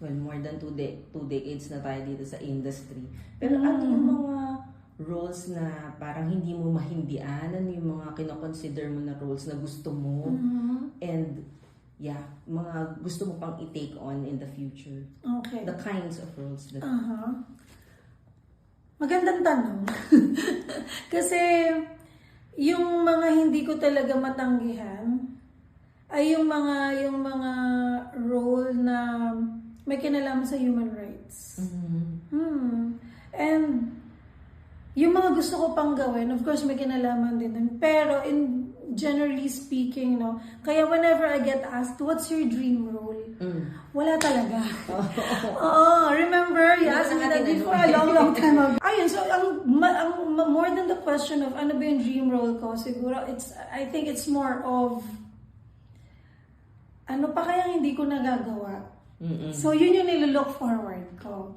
well, more than two decades na tayo dito sa industry. Pero ano yung mga roles na parang hindi mo mahindian? Ano yung mga kinoconsider mo na roles na gusto mo? And yeah, mga gusto mo pang i-take on in the future? Okay. The kinds of roles that... Magandang tanong. Kasi yung mga hindi ko talaga matanggihan ay yung mga role na may kinalaman sa human rights. And yung mga gusto ko pang gawin, of course may kinalaman din dun. Pero generally speaking, no, kaya whenever I get asked, what's your dream role? Wala talaga. Remember, you asked me that before a long time ago. Ayun, so ang more than the question of ano ba yung dream role ko, siguro I think it's more of ano pa kaya hindi ko nagagawa. So yun yung nililook forward ko.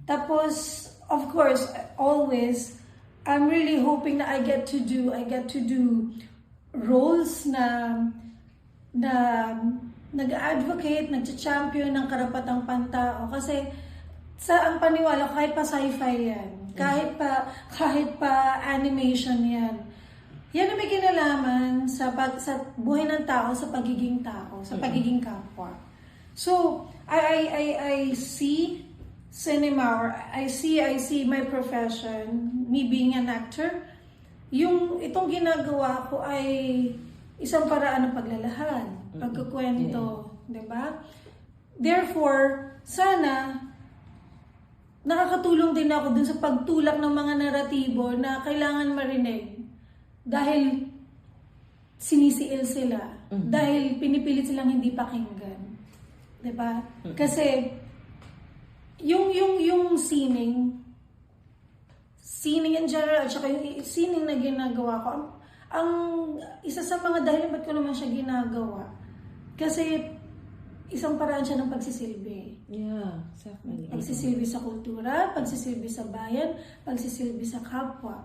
Tapos, of course, always, I'm really hoping that I get to do roles na nag-advocate, nag-champion ng karapatang pantao. Kasi sa ang paniwala, kahit pa sci-fi yan, kahit pa animation yan, yan ang may kinalaman sa buhay ng tao, sa pagiging tao, sa pagiging kapwa. So, I see cinema, or I see my profession, me being an actor, itong ginagawa ko ay isang paraan ng paglalahad, pagkukwento, diba? Therefore, sana nakakatulong din ako dun sa pagtulak ng mga naratibo na kailangan marinig dahil sinisiil sila, dahil pinipilit silang hindi pakinggan. Diba? Kasi yung sining in general, at saka yung sining na ginagawa ko, ang isa sa mga dahilan ba't ko naman siya ginagawa, kasi isang paraan siya ng pagsisilbi. Yeah, exactly. Pagsisilbi sa kultura, pagsisilbi sa bayan, pagsisilbi sa kapwa.